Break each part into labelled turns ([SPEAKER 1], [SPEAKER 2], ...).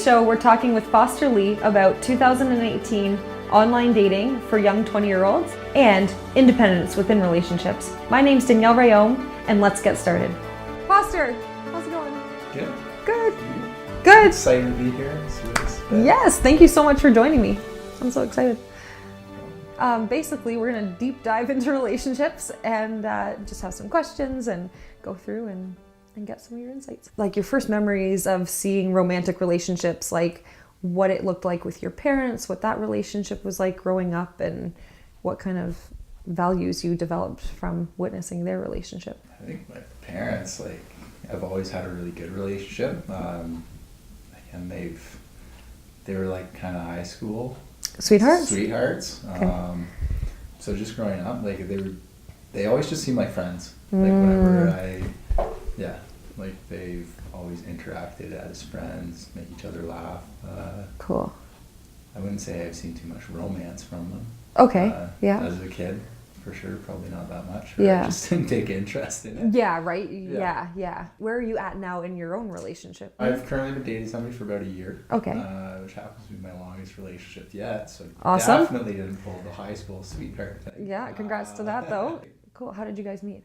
[SPEAKER 1] show, we're talking with Foster Lee about 2018 online dating for young 20-year-olds and independence within relationships. My name's Danielle and let's get started. Foster, how's it going?
[SPEAKER 2] Good.
[SPEAKER 1] Good. Good.
[SPEAKER 2] Excited to be here.
[SPEAKER 1] Yes, thank you so much for joining me. I'm so excited. Basically, we're going to deep dive into relationships and just have some questions and go through and get some of your insights. Like your first memories of seeing romantic relationships, like what it looked like with your parents, what that relationship was like growing up, and what kind of values you developed from witnessing their relationship.
[SPEAKER 2] I think my parents, I've always had a really good relationship. And they were like kind of high school
[SPEAKER 1] Sweethearts.
[SPEAKER 2] Okay. So just growing up, they always just seemed like friends. Whenever they've always interacted as friends, make each other laugh.
[SPEAKER 1] Cool.
[SPEAKER 2] I wouldn't say I've seen too much romance from them.
[SPEAKER 1] Okay.
[SPEAKER 2] As a kid, for sure, probably not that much.
[SPEAKER 1] Yeah.
[SPEAKER 2] I just didn't take interest in it.
[SPEAKER 1] Yeah, right? Yeah. Where are you at now in your own relationship?
[SPEAKER 2] I've currently been dating somebody for about a year.
[SPEAKER 1] Okay.
[SPEAKER 2] Which happens to be my longest relationship yet. So
[SPEAKER 1] awesome.
[SPEAKER 2] Definitely didn't pull the high school sweetheart thing.
[SPEAKER 1] Yeah, congrats to that though. Cool. How did you guys meet?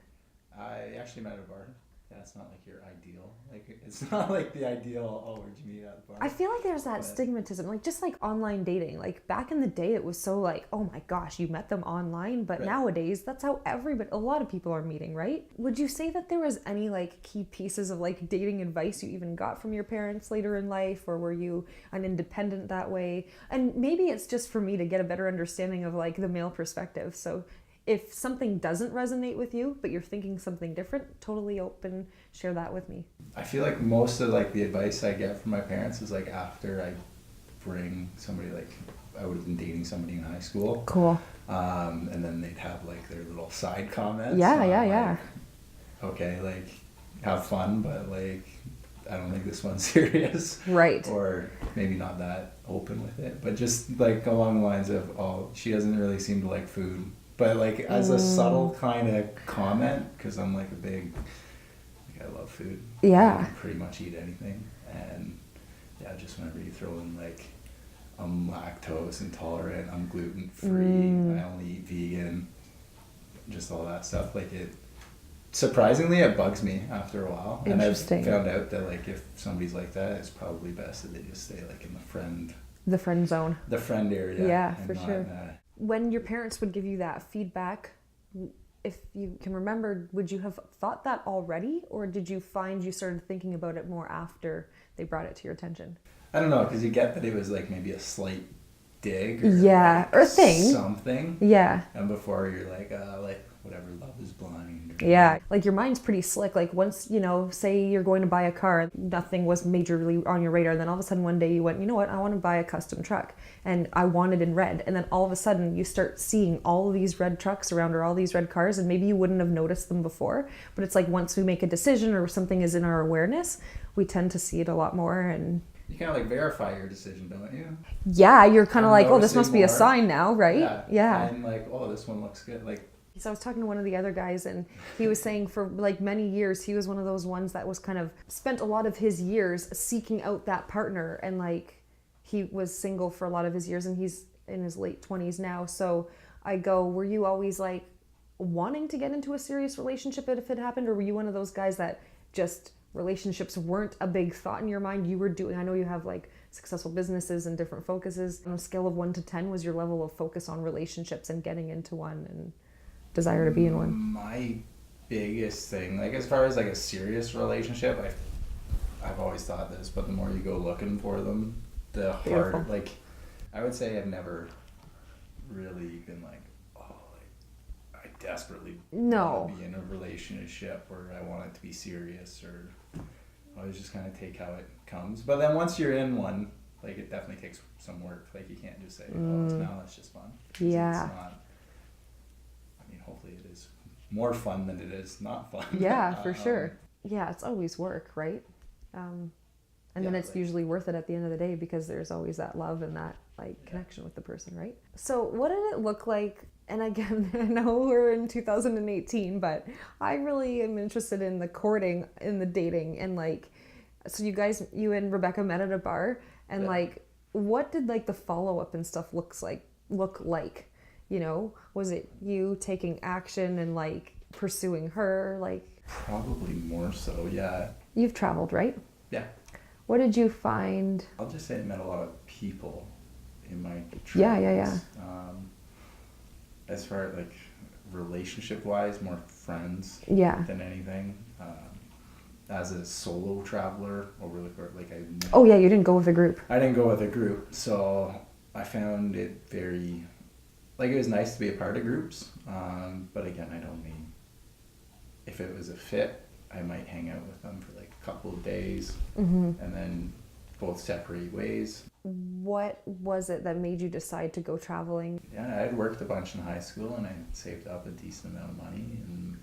[SPEAKER 2] I actually met at a bar. That's not like your ideal. It's not like the ideal, where'd you meet at the bar?
[SPEAKER 1] I feel like there's that stigmatism, just like online dating. Like back in the day, it was so like, oh my gosh, you met them online. But nowadays, that's how a lot of people are meeting, right? Would you say that there was any like key pieces of like dating advice you even got from your parents later in life? Or were you an independent that way? And maybe it's just for me to get a better understanding of like the male perspective. So if something doesn't resonate with you, but you're thinking something different, totally open, share that with me.
[SPEAKER 2] I feel like most of the advice I get from my parents is after I bring somebody, I would have been dating somebody in high school.
[SPEAKER 1] Cool.
[SPEAKER 2] And then they'd have their little side comments.
[SPEAKER 1] Yeah.
[SPEAKER 2] Okay, have fun, but I don't think this one's serious.
[SPEAKER 1] Right.
[SPEAKER 2] Or maybe not that open with it, but just along the lines of, she doesn't really seem to like food. But as a subtle kind of comment, because I'm a big, I love food.
[SPEAKER 1] Yeah.
[SPEAKER 2] I can pretty much eat anything. And just whenever you throw in I'm lactose intolerant, I'm gluten free, I only eat vegan, just all that stuff. Surprisingly, it bugs me after a while. And I've found out that if somebody's like that, it's probably best that they just stay in the friend
[SPEAKER 1] zone.
[SPEAKER 2] The friend area.
[SPEAKER 1] Yeah, for sure. When your parents would give you that feedback, if you can remember, would you have thought that already? Or did you find you started thinking about it more after they brought it to your attention?
[SPEAKER 2] I don't know, because you get that it was maybe a slight dig.
[SPEAKER 1] Or thing.
[SPEAKER 2] Something.
[SPEAKER 1] Yeah.
[SPEAKER 2] And before you're whatever, love is blind.
[SPEAKER 1] Yeah. Your mind's pretty slick. Once, say you're going to buy a car, nothing was majorly on your radar. Then all of a sudden one day you went, you know what, I want to buy a custom truck. And I want it in red. And then all of a sudden you start seeing all of these red trucks around or all these red cars. And maybe you wouldn't have noticed them before. But it's once we make a decision or something is in our awareness, we tend to see it a lot more. And
[SPEAKER 2] you kind of verify your decision, don't you?
[SPEAKER 1] Yeah, you're kind of this must be a sign now, right?
[SPEAKER 2] Yeah. And this one looks good.
[SPEAKER 1] So I was talking to one of the other guys and he was saying for many years, he was one of those ones that was kind of spent a lot of his years seeking out that partner. And he was single for a lot of his years and he's in his late 20s now. So I go, were you always wanting to get into a serious relationship if it happened? Or were you one of those guys that just relationships weren't a big thought in your mind? You were doing, I know you have successful businesses and different focuses. On a scale of 1 to 10, was your level of focus on relationships and getting into one and desire to be in one?
[SPEAKER 2] My biggest thing, as far as a serious relationship, I've always thought this, but the more you go looking for them, the harder. I would say I've never really been I desperately want to be in a relationship where I want it to be serious, or I always just kind of take how it comes. But then once you're in one, it definitely takes some work. You can't just say, it's just fun.
[SPEAKER 1] Yeah.
[SPEAKER 2] It's not. Hopefully it is more fun than it is not fun.
[SPEAKER 1] Yeah, for sure. Yeah, it's always work, right? And then it's usually worth it at the end of the day because there's always that love and that connection with the person, right? So what did it look like? And again, I know we're in 2018, but I really am interested in the courting and the dating and so you and Rebecca met at a bar. And
[SPEAKER 2] Yeah.
[SPEAKER 1] like, what did like the follow-up and stuff look like? You know, was it you taking action and like pursuing her? Like,
[SPEAKER 2] Probably more so, yeah.
[SPEAKER 1] you've traveled, right?
[SPEAKER 2] Yeah.
[SPEAKER 1] What did you find?
[SPEAKER 2] I'll just say I met a lot of people in my travels.
[SPEAKER 1] Yeah.
[SPEAKER 2] As far as like relationship wise, more friends
[SPEAKER 1] Yeah.
[SPEAKER 2] than anything. As a solo traveler,
[SPEAKER 1] Oh yeah, you didn't go with a group.
[SPEAKER 2] I didn't go with a group, so I found it very, like, it was nice to be a part of groups, but again, I don't mean, if it was a fit, I might hang out with them for like a couple of days, and then both separate ways.
[SPEAKER 1] What was it that made you decide to go traveling?
[SPEAKER 2] Yeah, I had worked a bunch in high school, and I saved up a decent amount of money, and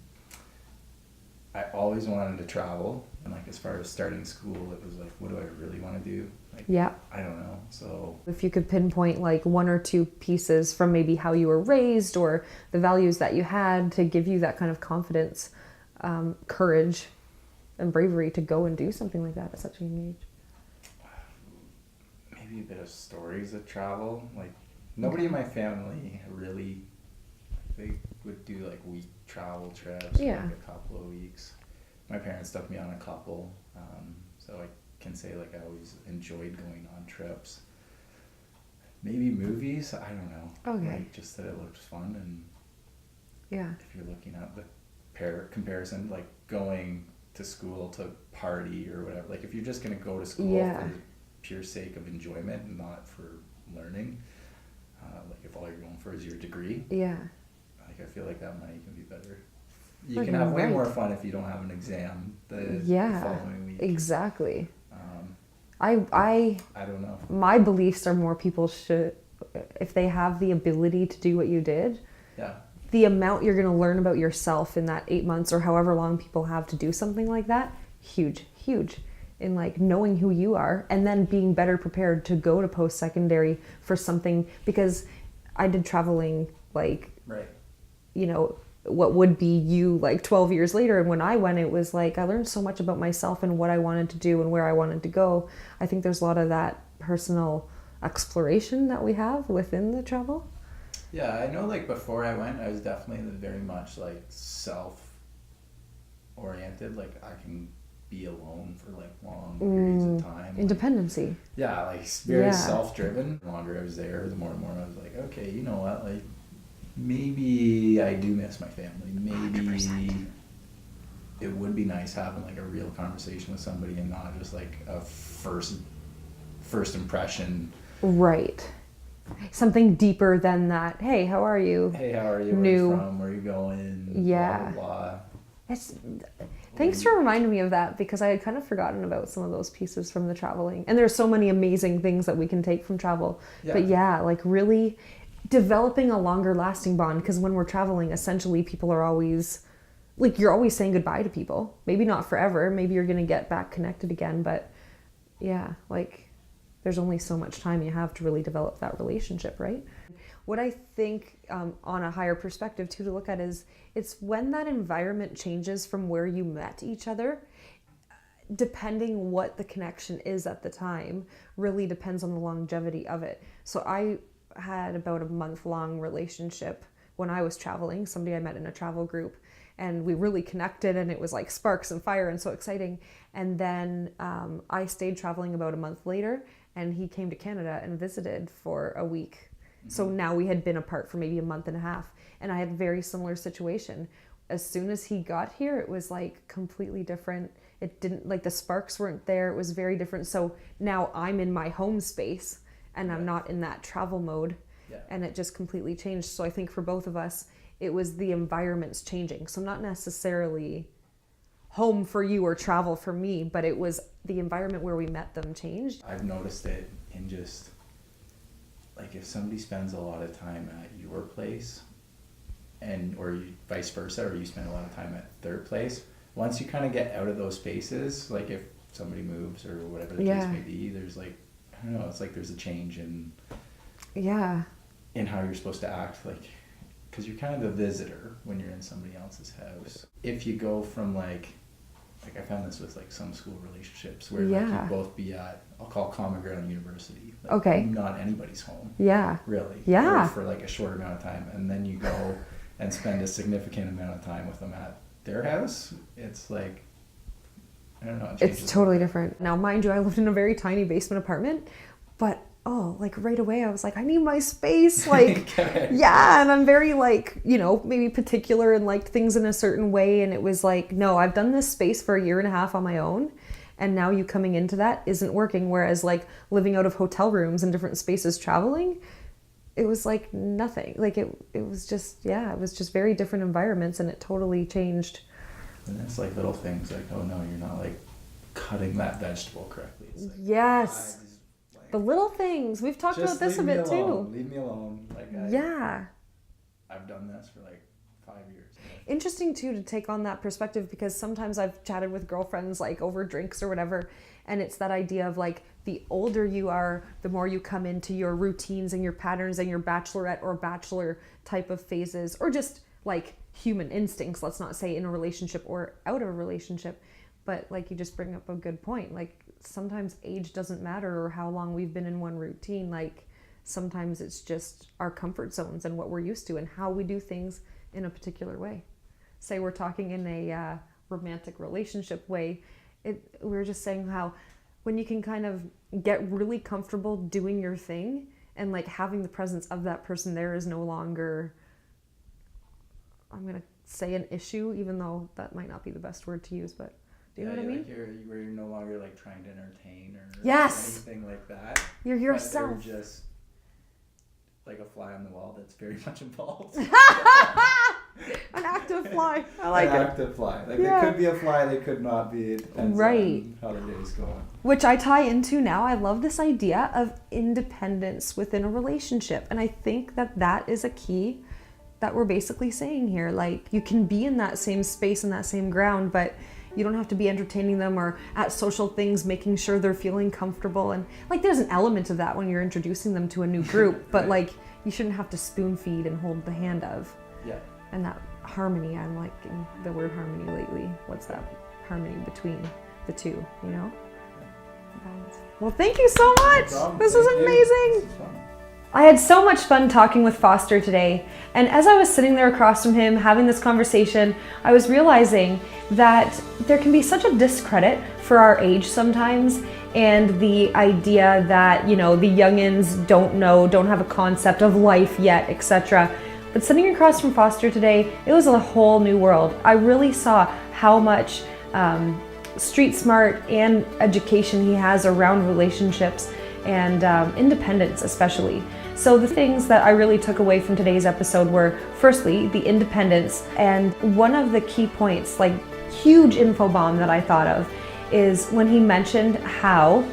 [SPEAKER 2] I always wanted to travel. And like, as far as starting school, it was like, what do I really want to do? Like,
[SPEAKER 1] Yeah.
[SPEAKER 2] I don't know. So
[SPEAKER 1] If you could pinpoint like one or two pieces from maybe how you were raised or the values that you had to give you that kind of confidence, courage, and bravery to go and do something like that at such a young age.
[SPEAKER 2] maybe a bit of stories of travel. Like, nobody in my family really, they would do like week travel trips,
[SPEAKER 1] Yeah.
[SPEAKER 2] like a couple of weeks. My parents took me on a couple, so I can say like I always enjoyed going on trips. Maybe movies, I don't know.
[SPEAKER 1] Okay.
[SPEAKER 2] Like, just that it looked fun, and
[SPEAKER 1] Yeah.
[SPEAKER 2] if you're looking at the comparison, like going to school to party or whatever, like if you're just gonna go to school
[SPEAKER 1] Yeah.
[SPEAKER 2] for the pure sake of enjoyment and not for learning, like if all you're going for is your degree,
[SPEAKER 1] Yeah.
[SPEAKER 2] like I feel like that money can be better. You
[SPEAKER 1] Like,
[SPEAKER 2] can have way
[SPEAKER 1] right.
[SPEAKER 2] more fun if you don't have an exam the
[SPEAKER 1] Yeah.
[SPEAKER 2] following week.
[SPEAKER 1] Exactly.
[SPEAKER 2] Um,
[SPEAKER 1] I
[SPEAKER 2] I don't know.
[SPEAKER 1] my beliefs are more people should, if they have the ability to do what you did,
[SPEAKER 2] Yeah.
[SPEAKER 1] the amount you're going to learn about yourself in that 8 months or however long people have to do something like that, huge in like knowing who you are and then being better prepared to go to post-secondary for something, because I did traveling like,
[SPEAKER 2] Right.
[SPEAKER 1] you know, what would be you like 12 years later, and when I went, it was like I learned so much about myself and what I wanted to do and where I wanted to go. I think there's a lot of that personal exploration that we have within the travel.
[SPEAKER 2] Yeah, I know, like, before I went, I was definitely very much like self-oriented. Like, I can be alone for like long periods of time. Like,
[SPEAKER 1] Independency.
[SPEAKER 2] yeah, like very
[SPEAKER 1] Yeah.
[SPEAKER 2] self-driven. The longer I was there, the more and more I was like, okay, you know what, like, maybe I do miss my family. Maybe
[SPEAKER 1] 100%.
[SPEAKER 2] it would be nice having like a real conversation with somebody and not just like a first impression.
[SPEAKER 1] Right. Something deeper than that. Hey, how are you?
[SPEAKER 2] Hey, how are you? Where are
[SPEAKER 1] New.
[SPEAKER 2] you from? Where are you going?
[SPEAKER 1] Yeah.
[SPEAKER 2] Blah, blah, blah.
[SPEAKER 1] Thanks for reminding me of that, because I had kind of forgotten about some of those pieces from the traveling. And there's so many amazing things that we can take from travel.
[SPEAKER 2] Yeah.
[SPEAKER 1] But yeah, like really developing a longer lasting bond, because when we're traveling, essentially people are always like, you're always saying goodbye to people. Maybe not forever. Maybe you're going to get back connected again, but yeah, like there's only so much time you have to really develop that relationship, right? What I think on a higher perspective too to look at is it's when that environment changes from where you met each other, depending what the connection is at the time, really depends on the longevity of it. So I had about a month-long relationship when I was traveling, somebody I met in a travel group, and we really connected, and it was like sparks and fire and so exciting. And then I stayed traveling about a month later, and he came to Canada and visited for a week. So now we had been apart for maybe a month and a half, and I had a very similar situation. As soon as he got here, it was like completely different. It didn't, like, the sparks weren't there. It was very different. So now I'm in my home space and I'm not in that travel mode.
[SPEAKER 2] Yeah.
[SPEAKER 1] And it just completely changed. So I think for both of us, it was the environments changing. So not necessarily home for you or travel for me, but it was the environment where we met them changed.
[SPEAKER 2] I've noticed it in just like, if somebody spends a lot of time at your place, and or you, vice versa, or you spend a lot of time at their place, once you kind of get out of those spaces, like if somebody moves or whatever the case may be, there's like, I don't know, it's like there's a change in how you're supposed to act, like, because you're kind of a visitor when you're in somebody else's house. If you go from like like I found this with like some school relationships where
[SPEAKER 1] Yeah.
[SPEAKER 2] like you both be at, I'll call common ground university. Like,
[SPEAKER 1] Okay.
[SPEAKER 2] Not anybody's home.
[SPEAKER 1] Yeah.
[SPEAKER 2] Really.
[SPEAKER 1] Yeah.
[SPEAKER 2] Or for like a short amount of time, and then you go and spend a significant amount of time with them at their house. It's like, I don't know.
[SPEAKER 1] It's totally different. Now, mind you, I lived in a very tiny basement apartment, but like right away I was like, I need my space. Like, yeah. And I'm very like, maybe particular and liked things in a certain way. And it was like, no, I've done this space for 1.5 years on my own. And now you coming into that isn't working. Whereas like living out of hotel rooms in different spaces, traveling, it was like nothing. Like it was just, it was just very different environments, and it totally changed.
[SPEAKER 2] And it's like little things like, oh no, you're not like cutting that vegetable correctly. It's like,
[SPEAKER 1] yes. The little things. We've talked about this a bit too.
[SPEAKER 2] Leave me alone. Like I've done this for like 5 years.
[SPEAKER 1] Interesting too to take on that perspective, because sometimes I've chatted with girlfriends like over drinks or whatever, and it's that idea of like the older you are, the more you come into your routines and your patterns and your bachelorette or bachelor type of phases, or just like human instincts, let's not say in a relationship or out of a relationship. But like you just bring up a good point. Like sometimes age doesn't matter, or how long we've been in one routine. Like sometimes it's just our comfort zones and what we're used to and how we do things in a particular way. Say we're talking in a romantic relationship way. We're just saying how when you can kind of get really comfortable doing your thing, and like having the presence of that person there is no longer, I'm going to say, an issue, even though that might not be the best word to use, but do you know what I mean?
[SPEAKER 2] Like you're no longer like trying to entertain or anything like that.
[SPEAKER 1] You're yourself.
[SPEAKER 2] You're just like a fly on the wall that's very much involved.
[SPEAKER 1] An active fly. I like it.
[SPEAKER 2] An active fly. Like they could be a fly, they could not be. It depends on how the day's going.
[SPEAKER 1] Which I tie into now. I love this idea of independence within a relationship. And I think that is a key that we're basically saying here. Like you can be in that same space and that same ground, but you don't have to be entertaining them or at social things, making sure they're feeling comfortable. And like there's an element of that when you're introducing them to a new group, but like you shouldn't have to spoon feed and hold the hand of.
[SPEAKER 2] Yeah.
[SPEAKER 1] And that harmony, I'm liking the word harmony lately. What's that harmony between the two, Balance. Well, thank you so much. This was amazing. I had so much fun talking with Foster today. And as I was sitting there across from him having this conversation, I was realizing that there can be such a discredit for our age sometimes, and the idea that, the youngins don't have a concept of life yet, etc. But sitting across from Foster today, it was a whole new world. I really saw how much street smart and education he has around relationships and independence especially. So the things that I really took away from today's episode were, firstly, the independence. And one of the key points, like huge info bomb that I thought of, is when he mentioned how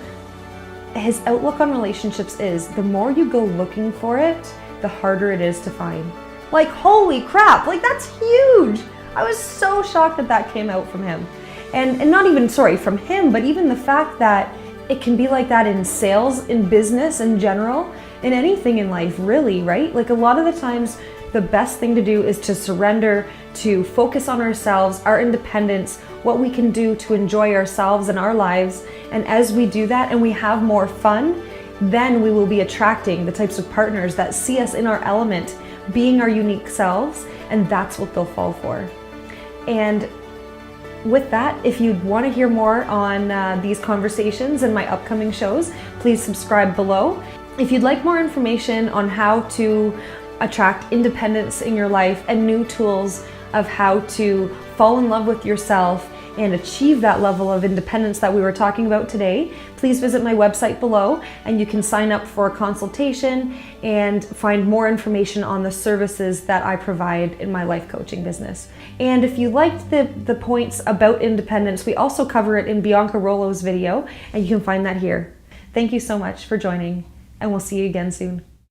[SPEAKER 1] his outlook on relationships is the more you go looking for it, the harder it is to find. Like, holy crap, like that's huge. I was so shocked that came out from him. And not even, from him, but even the fact that it can be like that in sales, in business in general, in anything in life really, right? Like a lot of the times the best thing to do is to surrender, to focus on ourselves, our independence, what we can do to enjoy ourselves and our lives. And as we do that and we have more fun, then we will be attracting the types of partners that see us in our element, being our unique selves, and that's what they'll fall for. And with that, if you want to hear more on these conversations and my upcoming shows, please subscribe below. If you'd like more information on how to attract independence in your life and new tools of how to fall in love with yourself and achieve that level of independence that we were talking about today, please visit my website below and you can sign up for a consultation and find more information on the services that I provide in my life coaching business. And if you liked the points about independence, we also cover it in Bianca Rollo's video, and you can find that here. Thank you so much for joining, and we'll see you again soon.